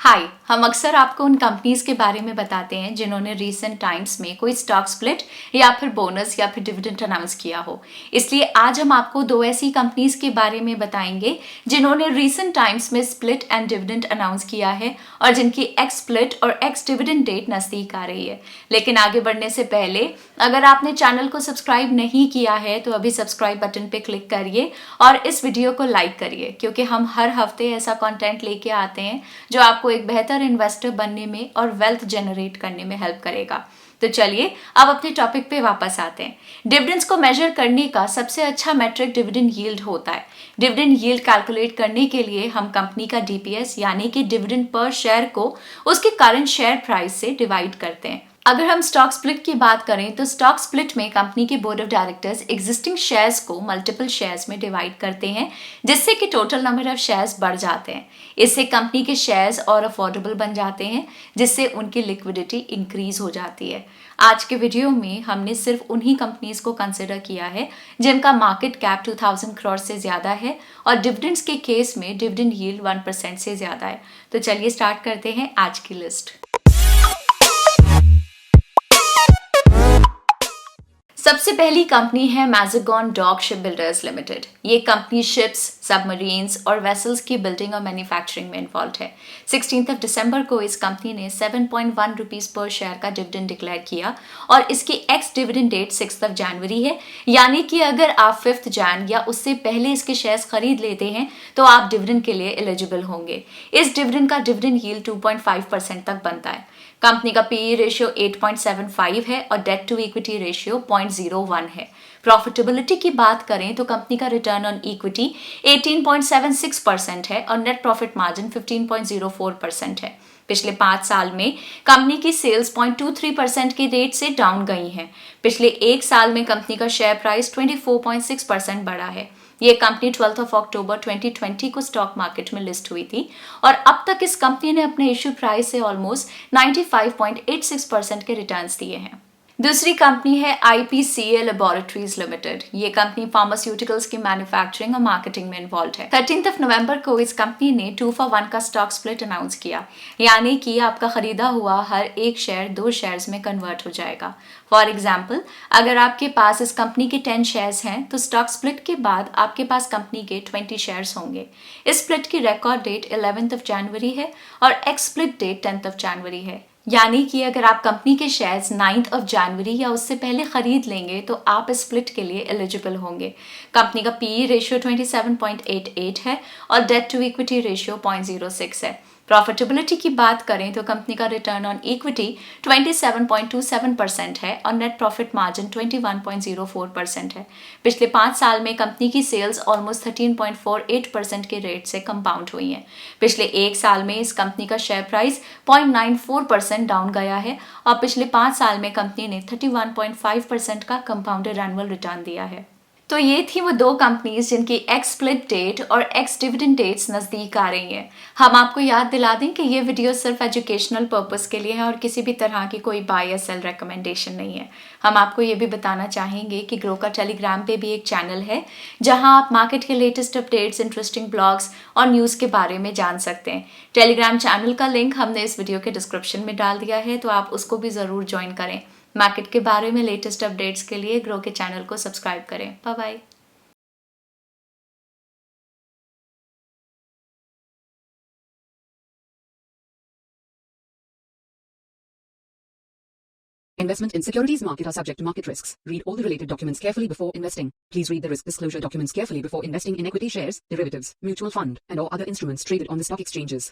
हाय, हम अक्सर आपको उन कंपनीज के बारे में बताते हैं जिन्होंने रीसेंट टाइम्स में कोई स्टॉक स्प्लिट या फिर बोनस या फिर डिविडेंड अनाउंस किया हो। इसलिए आज हम आपको दो ऐसी कंपनीज के बारे में बताएंगे जिन्होंने रीसेंट टाइम्स में स्प्लिट एंड डिविडेंड अनाउंस किया है और जिनकी एक्स स्प्लिट और एक्स डिविडेंड डेट नजदीक आ रही है। लेकिन आगे बढ़ने से पहले अगर आपने चैनल को सब्सक्राइब नहीं किया है तो अभी सब्सक्राइब बटन पे क्लिक करिए और इस वीडियो को लाइक करिए, क्योंकि हम हर हफ्ते ऐसा कंटेंट लेके आते हैं जो आपको एक बेहतर इन्वेस्टर बनने में और वेल्थ जनरेट करने में हेल्प करेगा। तो चलिए अब अपने टॉपिक पे वापस आते हैं। डिविडेंड्स को मेजर करने का सबसे अच्छा मेट्रिक डिविडेंड यील्ड होता है। डिविडेंड यील्ड कैलकुलेट करने के लिए हम कंपनी का डीपीएस यानी कि डिविडेंड पर शेयर को उसके करंट शेयर प्राइस से डिवाइड करते हैं। अगर हम स्टॉक स्प्लिट की बात करें तो स्टॉक स्प्लिट में कंपनी के board of directors existing shares को मल्टीपल शेयर्स में डिवाइड करते हैं, जिससे कि टोटल नंबर ऑफ शेयर्स बढ़ जाते हैं। इससे कंपनी के शेयर्स और अफोर्डेबल बन जाते हैं, जिससे उनकी लिक्विडिटी इंक्रीज हो जाती है। आज के वीडियो में हमने सिर्फ उन्हीं कंपनीज को कंसिडर किया है जिनका मार्केट कैप 2000 करोड़ से ज्यादा है और डिविडेंड्स के केस में डिविडेंड यील्ड 1% से ज्यादा है। तो चलिए स्टार्ट करते हैं आज की लिस्ट। सबसे पहली कंपनी है मैज़ेगॉन डॉक शिप बिल्डर्स लिमिटेड। ये कंपनी शिप्स, सबमरीन्स और वेसल्स की बिल्डिंग और मैन्युफैक्चरिंग में इन्वॉल्व है। 16 दिसंबर को इस कंपनी ने 7.1 रुपीज पर शेयर का डिविडेंड डिक्लेयर किया और इसकी एक्स डिविडेंड डेट 6 जनवरी है, यानी कि अगर आप 5 जन या उससे पहले इसके शेयर्स खरीद लेते हैं तो आप डिविडेंड के लिए एलिजिबल होंगे। इस डिविडेंड का डिविडेंड यील्ड 2.5% तक बनता है। कंपनी का पीई रेशियो 8.75 है और डेट टू इक्विटी रेशियो 0.01 है। प्रॉफिटेबिलिटी की बात करें तो कंपनी का रिटर्न ऑन इक्विटी 18.76% है और नेट प्रॉफिट मार्जिन 15.04% है। पिछले 5 साल में कंपनी की सेल्स 0.23% की रेट से डाउन गई हैं। पिछले 1 साल में कंपनी का शेयर प्राइस 24.6% बढ़ा है। ये कंपनी 12 अक्टूबर 2020 को स्टॉक मार्केट में लिस्ट हुई थी और अब तक इस कंपनी ने अपने इश्यू प्राइस से ऑलमोस्ट 95.86% के रिटर्न्स दिए हैं। दूसरी कंपनी है IPCA लैबोरेटरीज लिमिटेड। ये कंपनी फार्मास्यूटिकल्स की मैन्युफैक्चरिंग और मार्केटिंग में इन्वॉल्व है। 13 नवंबर को इस कंपनी ने 2 for 1 का स्टॉक स्प्लिट अनाउंस किया, यानी कि आपका खरीदा हुआ हर एक शेयर 2 शेयर्स में कन्वर्ट हो जाएगा। फॉर एग्जाम्पल, अगर आपके पास इस कंपनी के 10 शेयर्स हैं तो स्टॉक स्प्लिट के बाद आपके पास कंपनी के 20 शेयर्स होंगे। इस स्प्लिट की रिकॉर्ड डेट 11 जनवरी है और एक्स स्प्लिट डेट 10 जनवरी है, यानी कि अगर आप कंपनी के शेयर्स 9 जनवरी या उससे पहले खरीद लेंगे तो आप इस स्प्लिट के लिए एलिजिबल होंगे। कंपनी का पीई रेशियो 27.88 है और डेट टू इक्विटी रेशियो 0.06 है। प्रॉफिटेबिलिटी की बात करें तो कंपनी का रिटर्न ऑन इक्विटी 27.27% है और नेट प्रॉफिट मार्जिन 21.04% है। पिछले 5 साल में कंपनी की सेल्स ऑलमोस्ट 13.48% के रेट से कंपाउंड हुई हैं। पिछले 1 साल में इस कंपनी का शेयर प्राइस 0.94% डाउन गया है और पिछले 5 साल में कंपनी ने 31.5% का कंपाउंडेड एनुअल रिटर्न दिया है। तो ये थी वो 2 कंपनीज जिनकी एक्स स्प्लिट डेट और एक्स डिविडेंड डेट्स नज़दीक आ रही हैं। हम आपको याद दिला दें कि ये वीडियो सिर्फ एजुकेशनल पर्पस के लिए है और किसी भी तरह की कोई बाय या सेल रिकमेंडेशन नहीं है। हम आपको ये भी बताना चाहेंगे कि ग्रो का टेलीग्राम पे भी एक चैनल है जहां आप मार्केट के लेटेस्ट अपडेट्स, इंटरेस्टिंग ब्लॉग्स और न्यूज़ के बारे में जान सकते हैं। टेलीग्राम चैनल का लिंक हमने इस वीडियो के डिस्क्रिप्शन में डाल दिया है, तो आप उसको भी ज़रूर ज्वाइन करें। मार्केट के बारे में लेटेस्ट अपडेट्स के लिए ग्रो के चैनल को सब्सक्राइब करें। Bye bye. Investment in securities market are subject to market risks. Read all the related documents carefully before investing. Please read the risk disclosure documents carefully before investing in equity shares, derivatives, mutual fund, and or other instruments traded on the stock exchanges.